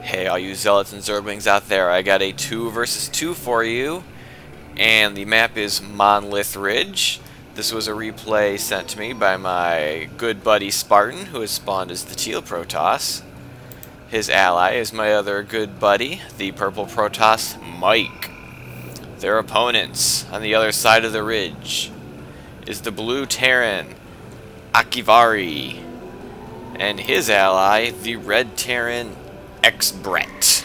Hey, all you zealots and zerglings out there, I got a 2 versus 2 for you, and the map is Monolith Ridge. This was a replay sent to me by my good buddy Spartan, who has spawned as the teal Protoss. His ally is my other good buddy, the purple Protoss, Mike. Their opponents on the other side of the ridge is the blue Terran, Akivari, and his ally, the red Terran, XBret.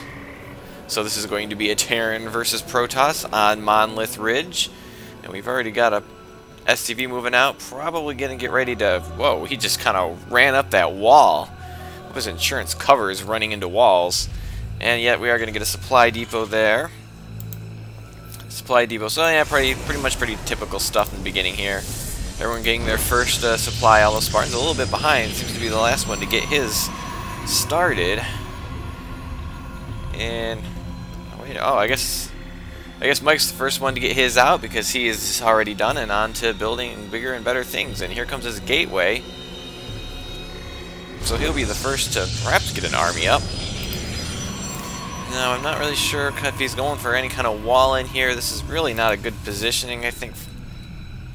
So this is going to be a Terran versus Protoss on Monolith Ridge, and we've already got a SCV moving out, probably gonna get ready to... Whoa, he just kind of ran up that wall. His insurance covers running into walls, and yet we are gonna get a supply depot there. Supply depot, so yeah, pretty typical stuff in the beginning here. Everyone getting their first supply, although Spartan's a little bit behind, seems to be the last one to get his started. And I guess Mike's the first one to get his out because he is already done and on to building bigger and better things. And here comes his gateway, so he'll be the first to perhaps get an army up. Now I'm not really sure if he's going for any kind of wall in here. This is really not a good positioning, I think,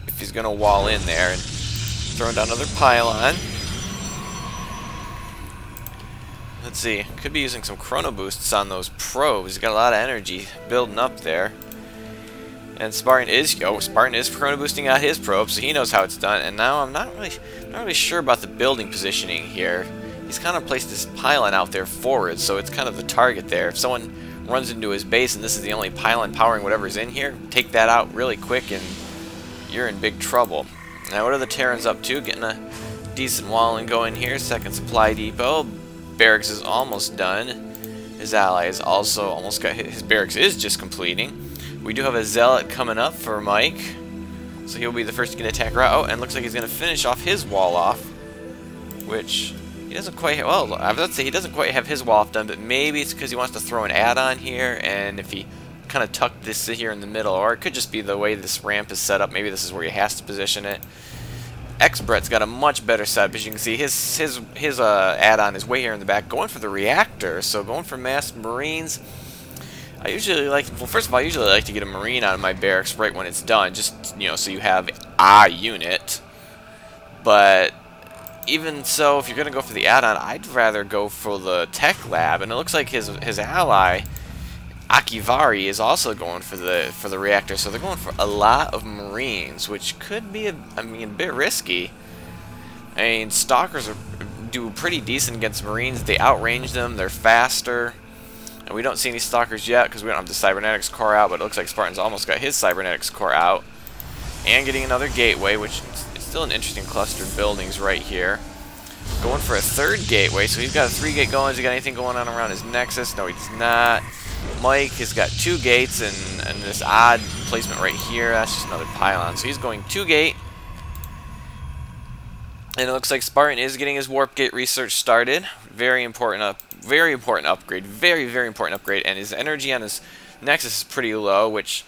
if he's going to wall in there and throwing down another pylon. Let's see, could be using some chrono boosts on those probes. He's got a lot of energy building up there. And Spartan is chrono boosting out his probes, so he knows how it's done. And now I'm not really sure about the building positioning here. He's kind of placed this pylon out there forward, so it's kind of the target there. If someone runs into his base and this is the only pylon powering whatever's in here, take that out really quick and you're in big trouble. Now what are the Terrans up to? Getting a decent walling going here. Second supply depot. Barracks is almost done. His ally is also almost got his barracks is just completing. We do have a zealot coming up for Mike, so he'll be the first to get attack route. Oh, and looks like he's going to finish off his wall off, which he doesn't quite have. Well, I was about to say he doesn't quite have his wall off done, but maybe it's because he wants to throw an add-on here, and if he kind of tucked this here in the middle, or it could just be the way this ramp is set up. Maybe this is where he has to position it. XBret's got a much better setup. As you can see, his add-on is way here in the back, going for the reactor. So going for massed marines. I usually like, well, first of all, I usually like to get a marine out of my barracks right when it's done, just so you have a unit. But even so, if you're gonna go for the add-on, I'd rather go for the tech lab. And it looks like his ally, Akivari, is also going for the reactor, so they're going for a lot of marines, which could be a bit risky. I mean, stalkers do pretty decent against marines. They outrange them. They're faster, and we don't see any stalkers yet because we don't have the cybernetics core out. But it looks like Spartan's almost got his cybernetics core out, and getting another gateway, which is still an interesting cluster of buildings right here. Going for a third gateway, so he's got a 3-gate going. Has he got anything going on around his nexus? No, he does not. Mike has got 2 gates and this odd placement right here. That's just another pylon. So he's going 2-gate. And it looks like Spartan is getting his warp gate research started. Very important upgrade. Very important upgrade. And his energy on his nexus is pretty low, which,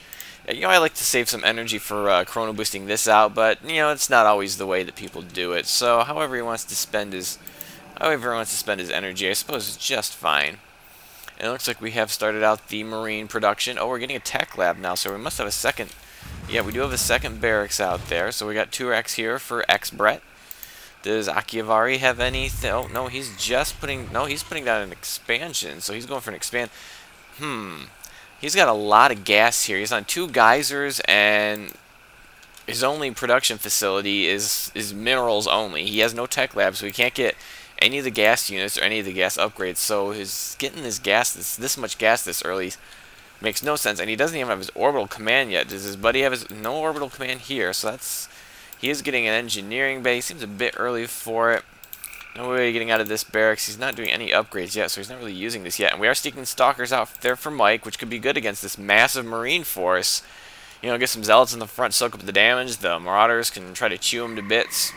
I like to save some energy for chrono boosting this out, but it's not always the way that people do it. So however he wants to spend his energy, I suppose is just fine. And it looks like we have started out the marine production. Oh, we're getting a tech lab now, so we must have a second. Yeah, we do have a second barracks out there. So we got 2 X here for XBret. Does Akivari have anything? Oh, no, he's just putting... No, he's putting down an expansion, so he's going for an expand. He's got a lot of gas here. He's on 2 geysers, and his only production facility is minerals only. He has no tech lab, so he can't get any of the gas units or any of the gas upgrades. So getting this gas, this much gas this early makes no sense. And he doesn't even have his orbital command yet. Does his buddy have no orbital command here? So he is getting an engineering base. Seems a bit early for it. No way getting out of this barracks. He's not doing any upgrades yet, so he's not really using this yet. And we are sneaking stalkers out there for Mike, which could be good against this massive marine force. Get some zealots in the front, soak up the damage. The marauders can try to chew him to bits.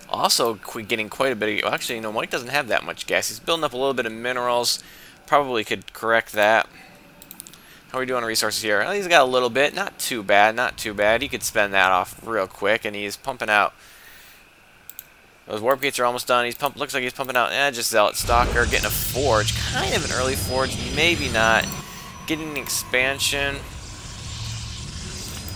Also getting quite a bit of... Actually, Mike doesn't have that much gas. He's building up a little bit of minerals. Probably could correct that. How are we doing on resources here? Well, he's got a little bit. Not too bad, not too bad. He could spend that off real quick, and he's pumping out Those warp gates are almost done. Looks like he's pumping out, just Zealot Stalker, getting a forge. Kind of an early forge, maybe not. Getting an expansion.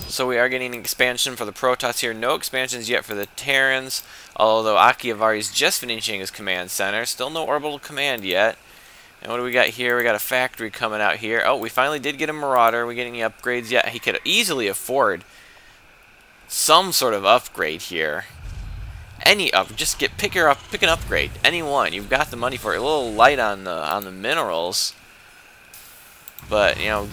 So we are getting an expansion for the Protoss here. No expansions yet for the Terrans, although Akivari is just finishing his command center. Still no orbital command yet. And what do we got here? We got a factory coming out here. Oh, we finally did get a Marauder. Are we getting any upgrades yet? He could easily afford some sort of upgrade here. Just pick an upgrade. Any one. You've got the money for it. A little light on the minerals. But, you know,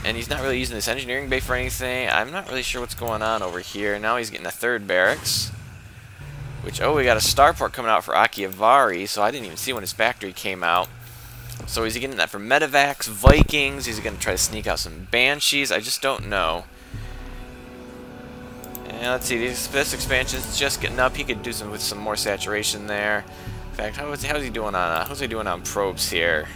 and he's not really using this engineering bay for anything. I'm not really sure what's going on over here. Now he's getting a third barracks. Which, oh, we got a starport coming out for Akivari, so I didn't even see when his factory came out. So is he getting that for Medivacs, Vikings? Is he going to try to sneak out some Banshees? I just don't know. And let's see, this expansion's just getting up. He could do with some more saturation there. In fact, how's he doing on probes here?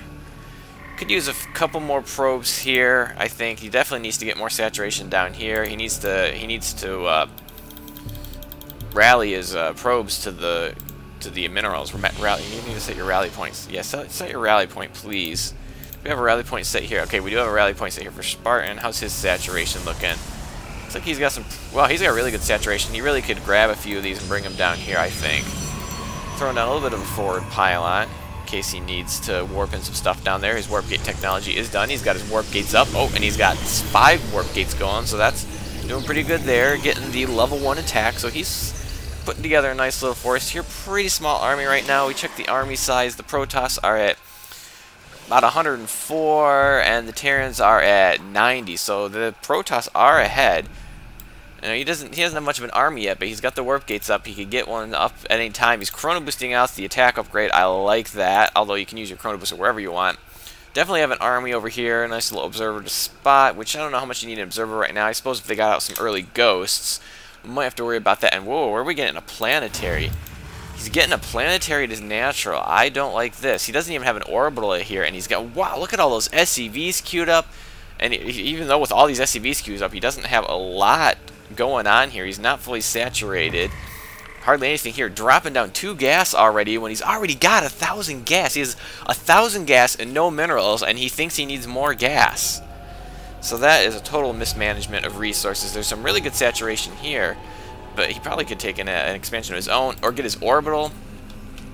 Could use a couple more probes here. I think he definitely needs to get more saturation down here. He needs to rally his probes to the minerals. You need to set your rally points. Yes, set your rally point, please. We have a rally point set here. Okay, we do have a rally point set here for Spartan. How's his saturation looking? Looks like he's got some. Well, he's got really good saturation. He really could grab a few of these and bring them down here, I think. Throwing down a little bit of a forward pylon in case he needs to warp in some stuff down there. His warp gate technology is done. He's got his warp gates up. Oh, and he's got 5 warp gates going, so that's doing pretty good there. Getting the level 1 attack, so he's putting together a nice little force here. Pretty small army right now. We checked the army size. The Protoss are at about 104, and the Terrans are at 90. So the Protoss are ahead. You know, he doesn't have much of an army yet, but he's got the warp gates up. He could get one up at any time. He's chrono boosting out the attack upgrade. I like that, although you can use your chrono booster wherever you want. Definitely have an army over here. A nice little observer to spot, which I don't know how much you need an observer right now. I suppose if they got out some early ghosts, we might have to worry about that. And whoa, where are we getting a planetary? He's getting a planetary to natural. I don't like this. He doesn't even have an orbital here, and he's got, wow, look at all those SCVs queued up. And even though with all these SCVs queued up, he doesn't have a lot going on here. He's not fully saturated. Hardly anything here. Dropping down 2 gas already when he's already got 1,000 gas. He has 1,000 gas and no minerals, and he thinks he needs more gas. So that is a total mismanagement of resources. There's some really good saturation here, but he probably could take an expansion of his own or get his orbital.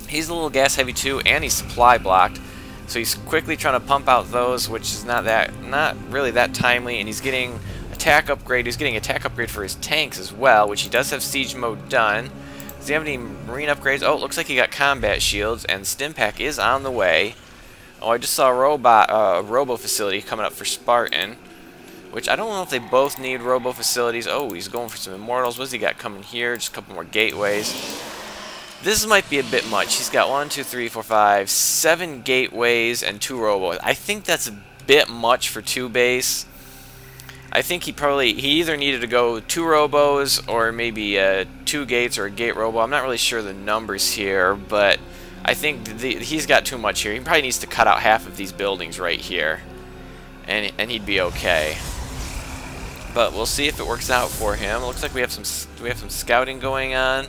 He's a little gas heavy too, and he's supply blocked. So he's quickly trying to pump out those, which is not really that timely, and he's getting attack upgrade. He's getting attack upgrade for his tanks as well, which he does have siege mode done. Does he have any marine upgrades? Oh, it looks like he got combat shields, and Stimpack is on the way. Oh, I just saw a robo facility coming up for Spartan, which I don't know if they both need robo facilities. Oh, he's going for some immortals. What's he got coming here? Just a couple more gateways. This might be a bit much. He's got 1, 2, 3, 4, 5, 7 gateways and 2 robos. I think that's a bit much for 2 base. I think he either needed to go 2 robos or maybe 2 gates or a gate robo. I'm not really sure the numbers here, but I think he's got too much here. He probably needs to cut out half of these buildings right here, and he'd be okay. But we'll see if it works out for him. It looks like we have some scouting going on.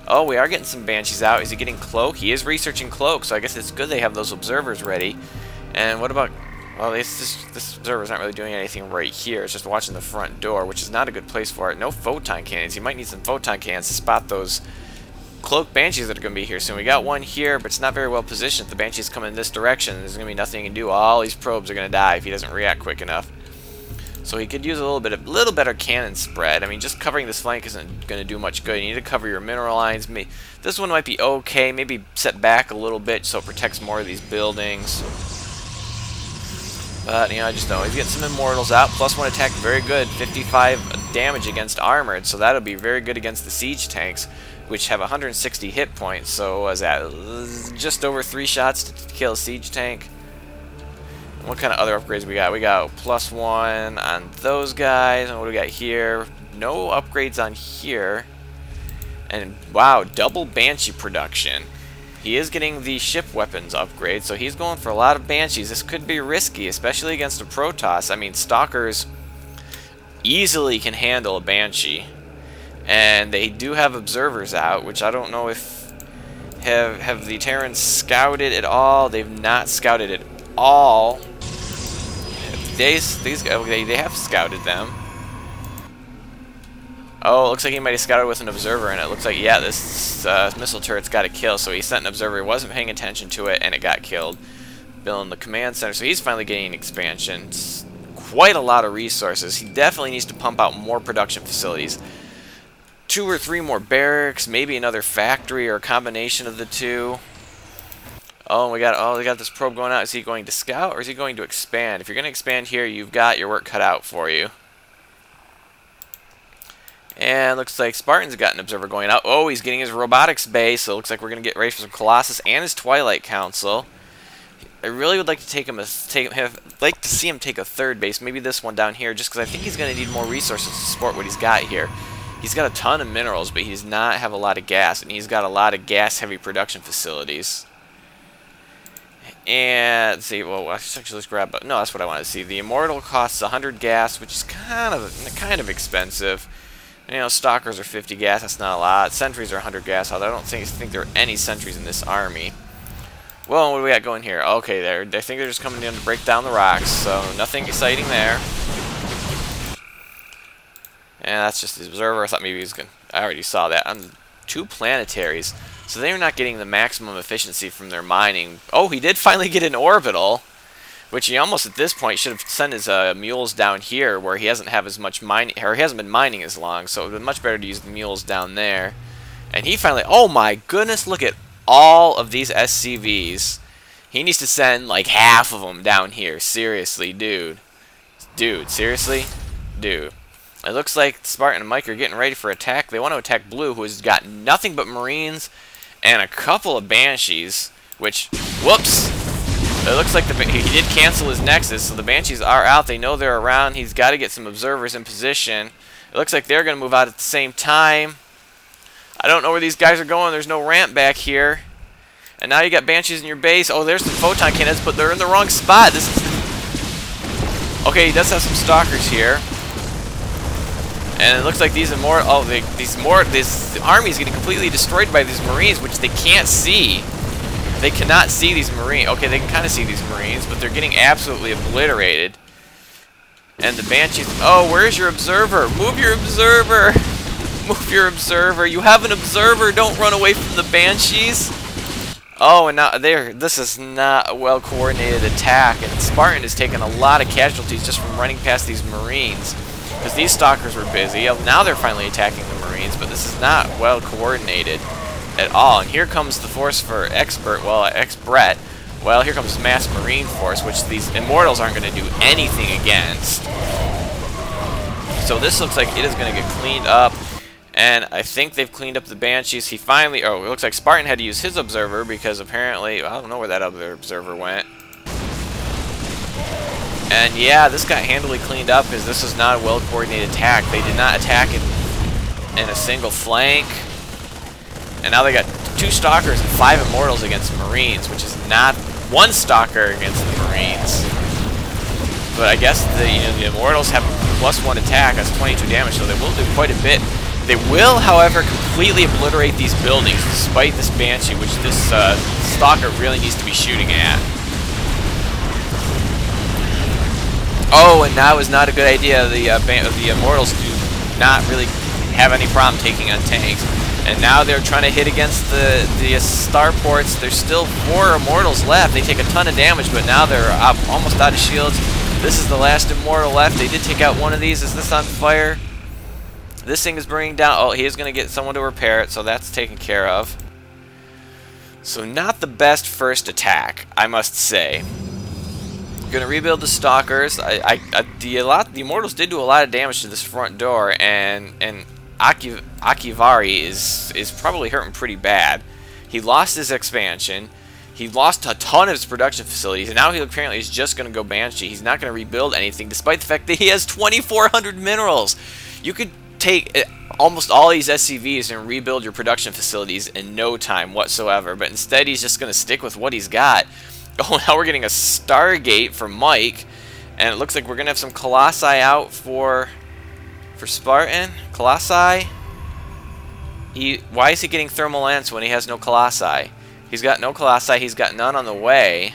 Oh, we are getting some Banshees out. Is he getting Cloak? He is researching Cloak, so I guess it's good they have those observers ready. And what about... Well, this observer's not really doing anything right here. It's just watching the front door, which is not a good place for it. No photon cannons. You might need some photon cannons to spot those Cloak Banshees that are going to be here soon. We got one here, but it's not very well positioned. If the Banshees come in this direction, there's going to be nothing he can do. All these probes are going to die if he doesn't react quick enough. So he could use a little better cannon spread. I mean, just covering this flank isn't going to do much good. You need to cover your mineral lines. This one might be okay. Maybe set back a little bit so it protects more of these buildings. But, you know, I just know he's getting some immortals out. +1 attack, very good. 55 damage against armored, so that'll be very good against the siege tanks, which have 160 hit points. So was that just over 3 shots to kill a siege tank? What kind of other upgrades we got? We got +1 on those guys. And what do we got here? No upgrades on here. And wow, double Banshee production. He is getting the ship weapons upgrade, so he's going for a lot of Banshees. This could be risky, especially against a Protoss. I mean, Stalkers easily can handle a Banshee. And they do have observers out, which I don't know if... Have the Terrans scouted at all? They've not scouted at all. They have scouted them. Oh, it looks like he might have scouted with an observer, and it looks like, yeah, this missile turret's got a kill, so he sent an observer, wasn't paying attention to it, and it got killed. Building the command center, so he's finally getting expansion. It's quite a lot of resources. He definitely needs to pump out more production facilities. 2 or 3 more barracks, maybe another factory or a combination of the two. Oh, we got this probe going out. Is he going to scout or is he going to expand? If you're going to expand here, you've got your work cut out for you. And looks like Spartan's got an observer going out. Oh, he's getting his robotics base, so it looks like we're going to get ready for some Colossus and his Twilight Council. I really would like to like to see him take a third base, maybe this one down here, just because I think he's going to need more resources to support what he's got here. He's got a ton of minerals, but he does not have a lot of gas, and he's got a lot of gas-heavy production facilities. And let's see, well, actually, let's grab. No, that's what I want to see. The Immortal costs 100 gas, which is kind of expensive. You know, Stalkers are 50 gas. That's not a lot. Sentries are 100 gas. Although I don't think there are any sentries in this army. Well, what do we got going here? Okay, I think they're just coming in to break down the rocks, so nothing exciting there. And that's just the observer. I thought maybe he was going to... I already saw that. 2 planetaries. So they're not getting the maximum efficiency from their mining. Oh, he did finally get an orbital. Which he almost, at this point, should have sent his mules down here where he hasn't have as much mining... Or he hasn't been mining as long. So it would have been much better to use the mules down there. And he finally... Oh my goodness, look at all of these SCVs. He needs to send like half of them down here. Seriously, dude. Dude, seriously? Dude. It looks like Spartan and Mike are getting ready for attack. They want to attack Blue, who has got nothing but Marines and a couple of Banshees, which, whoops! It looks like he did cancel his Nexus, so the Banshees are out. They know they're around. He's got to get some observers in position. It looks like they're going to move out at the same time. I don't know where these guys are going. There's no ramp back here. And now you got Banshees in your base. Oh, there's some photon cannons, but they're in the wrong spot. This is... Okay, he does have some Stalkers here. And it looks like these this army is getting completely destroyed by these Marines, which they can't see. They cannot see these Marines. Okay, they can kind of see these Marines, but they're getting absolutely obliterated. And the Banshees... Oh, where's your observer? Move your observer! Move your observer! You have an observer! Don't run away from the Banshees! Oh, and now this is not a well-coordinated attack, and Spartan is taking a lot of casualties just from running past these Marines. Because these Stalkers were busy. Now they're finally attacking the Marines, but this is not well coordinated at all. And here comes the force for XBret. Well, here comes Mass Marine Force, which these Immortals aren't going to do anything against. So this looks like it is going to get cleaned up. And I think they've cleaned up the Banshees. He finally... Oh, it looks like Spartan had to use his observer because apparently... I don't know where that other observer went. And yeah, this got handily cleaned up because this was not a well-coordinated attack. They did not attack in a single flank. And now they got 2 Stalkers and 5 Immortals against Marines, which is not 1 Stalker against the Marines. But I guess the Immortals have a +1 attack. That's 22 damage, so they will do quite a bit. They will, however, completely obliterate these buildings despite this Banshee, which this Stalker really needs to be shooting at. Oh, and now is not a good idea. The Immortals do not really have any problem taking on tanks. And now they're trying to hit against the starports. There's still 4 Immortals left. They take a ton of damage, but now they're almost out of shields. This is the last Immortal left. They did take out one of these. Is this on fire? This thing is burning down. Oh, he is going to get someone to repair it, so that's taken care of. So not the best first attack, I must say. Going to rebuild the Stalkers. The Immortals did do a lot of damage to this front door, and Akivari is probably hurting pretty bad. He lost his expansion. He lost a ton of his production facilities, and now he apparently is just going to go Banshee. He's not going to rebuild anything, despite the fact that he has 2,400 minerals. You could take almost all these SCVs and rebuild your production facilities in no time whatsoever, but instead he's just going to stick with what he's got. Oh, now we're getting a Stargate for Mike, and it looks like we're going to have some Colossi out for Spartan. Colossi? Why is he getting thermal lance when he has no colossi? He's got no colossi. He's got none on the way.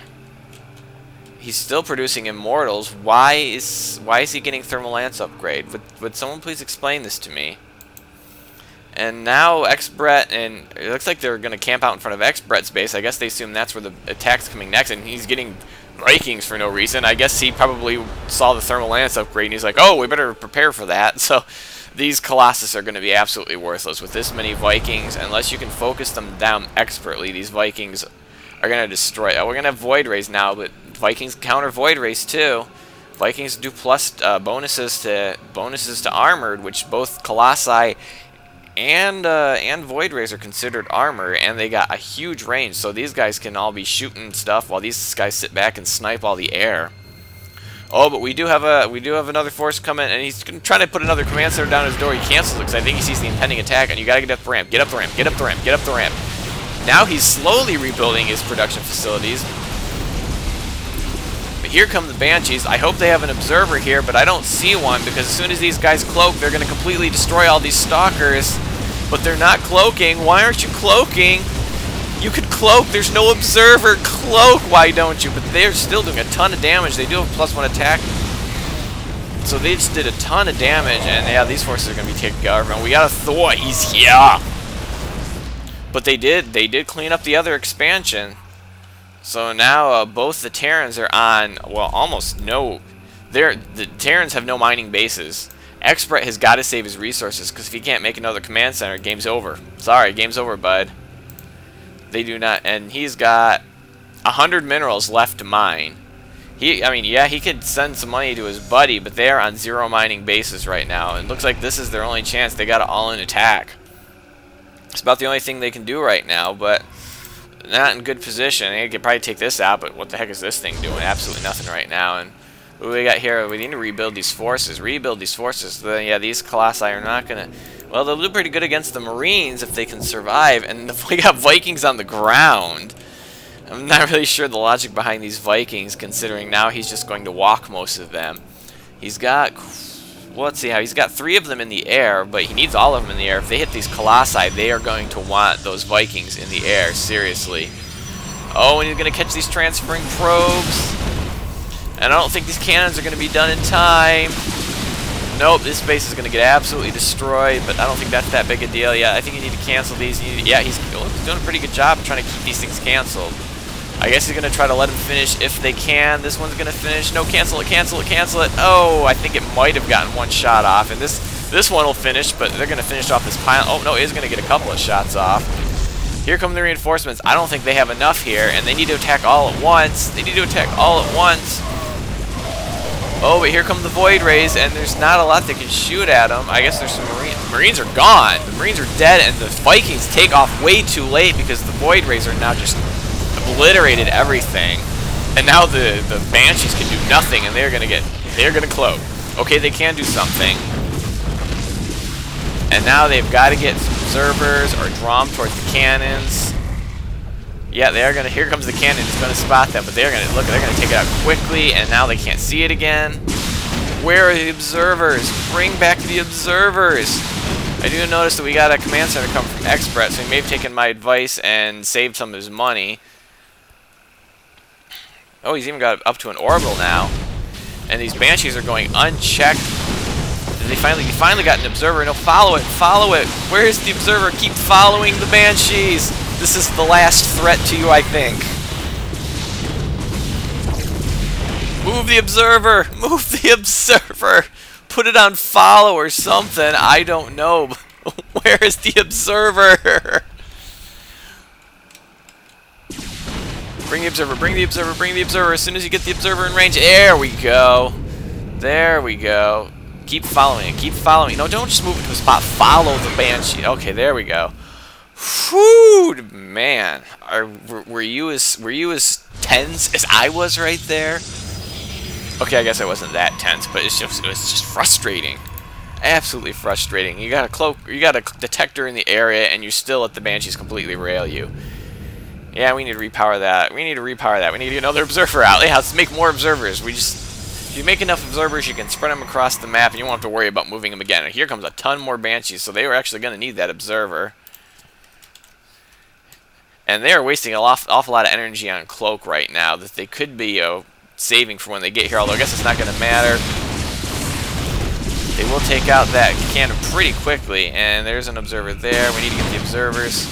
He's still producing immortals. Why is he getting thermal lance upgrade? Would someone please explain this to me? And now XBret, and it looks like they're going to camp out in front of XBret's base. I guess they assume that's where the attack's coming next, and he's getting Vikings for no reason. I guess he probably saw the thermal lance upgrade, and he's like, oh, we better prepare for that. So these Colossus are going to be absolutely worthless with this many Vikings. Unless you can focus them down expertly, these Vikings are going to destroy. Oh, we're going to have Void Rays now, but Vikings counter Void Rays too. Vikings do plus bonuses to armored, which both Colossi and Void Rays are considered armor, and they got a huge range, so these guys can all be shooting stuff while these guys sit back and snipe all the air. Oh, but we do have another force coming, and he's trying to put another command center down his door. He cancels it because I think he sees the impending attack, and you gotta get up the ramp, get up the ramp, get up the ramp, get up the ramp. Now he's slowly rebuilding his production facilities. But here come the Banshees. I hope they have an observer here, but I don't see one because as soon as these guys cloak, they're going to completely destroy all these stalkers. But they're not cloaking. Why aren't you cloaking? You could cloak. There's no observer. Cloak. Why don't you? But they're still doing a ton of damage. They do have +1 attack. So they just did a ton of damage. And yeah, these forces are going to be taken care of. And we got a Thor. He's here. But they did clean up the other expansion. So now both the Terrans are on, well, almost no. The Terrans have no mining bases. XBret has got to save his resources because if he can't make another command center, game's over. Sorry, game's over, bud. They do not, and he's got 100 minerals left to mine. I mean, yeah, he could send some money to his buddy, but they are on 0 mining bases right now. It looks like this is their only chance. They got to all-in attack. It's about the only thing they can do right now, but not in good position. They could probably take this out, but what the heck is this thing doing? Absolutely nothing right now. And what do we got here? We need to rebuild these forces. Rebuild these forces. Yeah, these Colossi are not going to... Well, they'll do pretty good against the Marines if they can survive. And we got Vikings on the ground. I'm not really sure the logic behind these Vikings, considering now he's just going to walk most of them. He's got... Well, let's see how he's got 3 of them in the air, but he needs all of them in the air. If they hit these Colossi, they are going to want those Vikings in the air, seriously. Oh, and he's going to catch these transferring probes. And I don't think these cannons are going to be done in time. Nope, this base is going to get absolutely destroyed, but I don't think that's that big a deal. Yeah, I think you need to cancel these. Yeah, he's doing a pretty good job of trying to keep these things canceled. I guess he's going to try to let them finish if they can. This one's going to finish. No, cancel it, cancel it, cancel it. Oh, I think it might have gotten 1 shot off. And this one will finish, but they're going to finish off this pile. Oh, no, it is going to get a couple of shots off. Here come the reinforcements. I don't think they have enough here, and they need to attack all at once. They need to attack all at once. Oh, but here come the Void Rays, and there's not a lot that can shoot at them. I guess there's some Marines. The Marines are gone. The Marines are dead, and the Vikings take off way too late because the Void Rays are now just... obliterated everything, and now the Banshees can do nothing, and they're gonna cloak. Okay, they can do something, and now they've got to get some observers or draw them towards the cannons. Yeah, they are gonna. Here comes the cannon. It's gonna spot them, but they're gonna look. They're gonna take it out quickly, and now they can't see it again. Where are the observers? Bring back the observers. I do notice that we got a command center come from XBret, so he may have taken my advice and saved some of his money. Oh, he's even got up to an orbital now. And these Banshees are going unchecked. They finally got an observer. No, follow it, follow it. Where's the observer? Keep following the Banshees. This is the last threat to you, I think. Move the observer. Move the observer. Put it on follow or something. I don't know. Where is the observer? Bring the observer, bring the observer, bring the observer. As soon as you get the observer in range, there we go. There we go. Keep following it, keep following it. No, don't just move it to a spot. Follow the Banshee. Okay, there we go. Whew, man. Were you as tense as I was right there? Okay, I guess I wasn't that tense, but it was just frustrating. Absolutely frustrating. You got a cloak, you got a detector in the area, and you still let the Banshees completely rail you. Yeah, we need to repower that. We need to repower that. We need to get another observer out. Yeah, let's make more observers. If you make enough observers, you can spread them across the map, and you won't have to worry about moving them again. And here comes a ton more Banshees, so they were actually going to need that observer. And they are wasting an awful lot of energy on Cloak right now that they could be saving for when they get here, although I guess it's not going to matter. They will take out that cannon pretty quickly, and there's an observer there. We need to get the observers.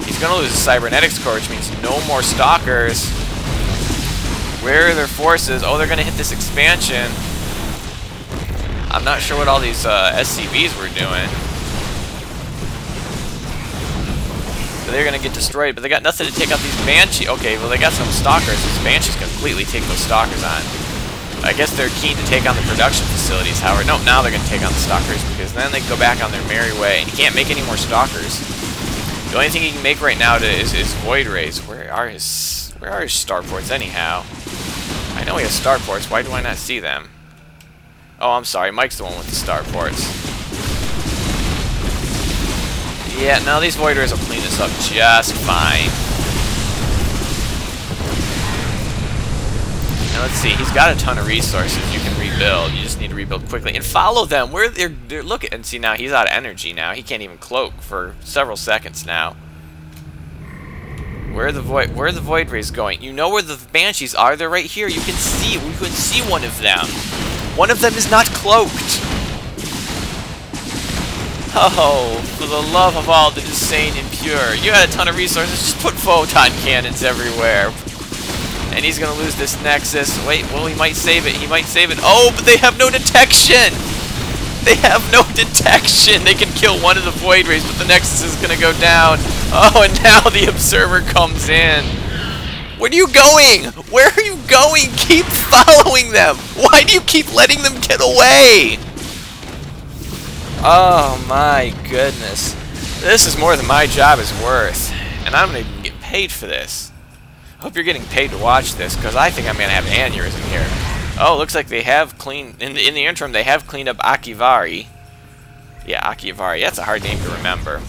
He's going to lose the cybernetics core, which means no more stalkers. Where are their forces? Oh, they're going to hit this expansion. I'm not sure what all these SCVs were doing. But they're going to get destroyed, but they got nothing to take out these Banshees. Okay, well, they got some stalkers. These Banshees completely take those stalkers on. I guess they're keen to take on the production facilities, however. No, now they're going to take on the stalkers, because then they go back on their merry way. And you can't make any more stalkers. The only thing he can make right now is Void Rays. Where are his starports anyhow? I know he has starports. Why do I not see them? Oh, I'm sorry. Mike's the one with the starports. Yeah, no, these Void Rays will clean this up just fine. Now let's see. He's got a ton of resources you can rebuild. You just need to rebuild quickly and follow them. Where they're looking, and see now he's out of energy now. He can't even cloak for several seconds now. Where are the Void Rays going? You know where the Banshees are? They're right here. You can see. We could see one of them. One of them is not cloaked. Oh, for the love of all that is sane and pure. You had a ton of resources. Just put photon cannons everywhere. And he's going to lose this Nexus. Wait, well, he might save it. He might save it. Oh, but they have no detection. They have no detection. They can kill one of the Void Rays, but the Nexus is going to go down. Oh, and now the Observer comes in. Where are you going? Where are you going? Keep following them. Why do you keep letting them get away? Oh my goodness. This is more than my job is worth. And I'm going to even get paid for this. I hope you're getting paid to watch this, because I think I'm going to have an aneurysm here. Oh, looks like they have cleaned, in the interim, they have cleaned up Akivari. Yeah, Akivari. That's a hard name to remember.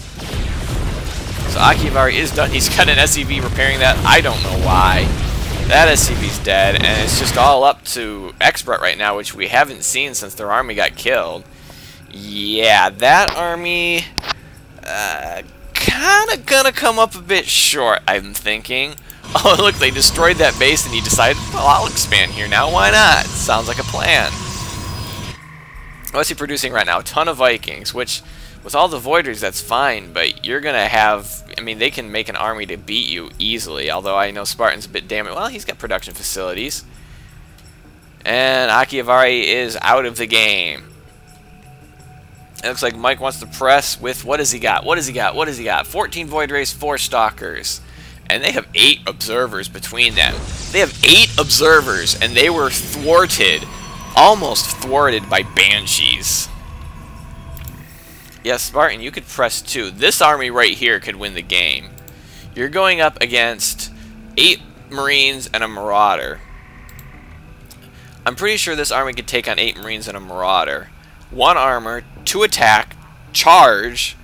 So Akivari is done. He's got an SCV repairing that. I don't know why. That SCV's dead, and it's just all up to XBret right now, which we haven't seen since their army got killed. Yeah, that army kind of gonna come up a bit short, I'm thinking. Oh, look, they destroyed that base, and he decided, well, I'll expand here now. Why not? Sounds like a plan. What's he producing right now? A ton of Vikings, which, with all the Voiders, that's fine, but you're gonna have, I mean, they can make an army to beat you easily, although I know Spartan's a bit damaged. Well, he's got production facilities. And Akivari is out of the game. It looks like Mike wants to press with, what has he got? What has he got? What has he got? 14 Void Rays, 4 Stalkers. And they have 8 observers between them. They have 8 observers, and they were thwarted, almost thwarted by Banshees. Yes, Spartan, you could press 2. This army right here could win the game. You're going up against 8 Marines and a Marauder. I'm pretty sure this army could take on 8 Marines and a Marauder. 1 armor, 2 attack, charge.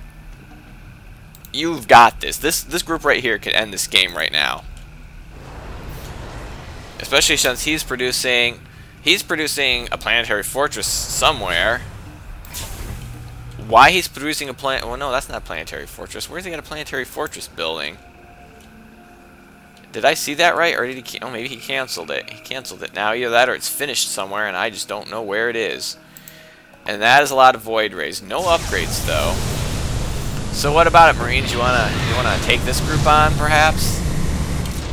You've got this. This group right here could end this game right now. Especially since he's producing a planetary fortress somewhere. Why he's producing a planet? Well, no, that's not a planetary fortress. Where's he got a planetary fortress building? Did I see that right, or did he? Oh, maybe he canceled it. He canceled it now. Either that, or it's finished somewhere, and I just don't know where it is. And that is a lot of Void Rays. No upgrades though. So what about it, Marines? You wanna take this group on, perhaps?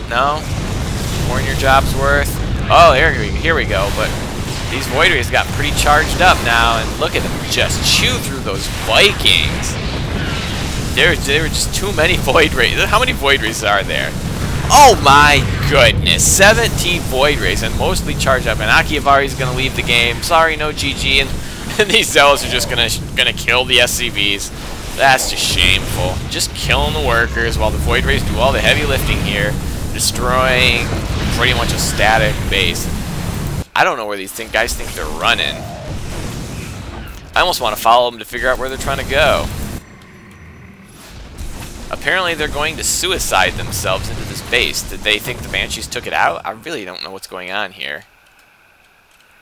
No? More than your job's worth? Oh, here we go. But these Void Rays got pretty charged up now, and look at them just chew through those Vikings. There were just too many Void Rays. How many Void Rays are there? Oh my goodness, 17 Void Rays, and mostly charged up. And Akivari is gonna leave the game. Sorry, no GG, and these Zealots are just gonna kill the SCVs. That's just shameful. Just killing the workers while the Void Rays do all the heavy lifting here, destroying pretty much a static base. I don't know where these guys think they're running. I almost want to follow them to figure out where they're trying to go. Apparently they're going to suicide themselves into this base. Did they think the Banshees took it out? I really don't know what's going on here.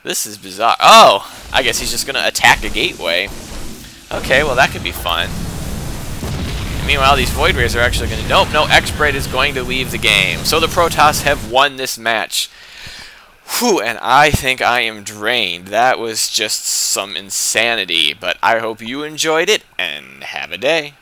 This is bizarre. Oh! I guess he's just going to attack a gateway. Okay, well that could be fun. Meanwhile, these Void Rays are actually going to... Nope, no, XBret is going to leave the game. So the Protoss have won this match. Whew, and I think I am drained. That was just some insanity. But I hope you enjoyed it, and have a day.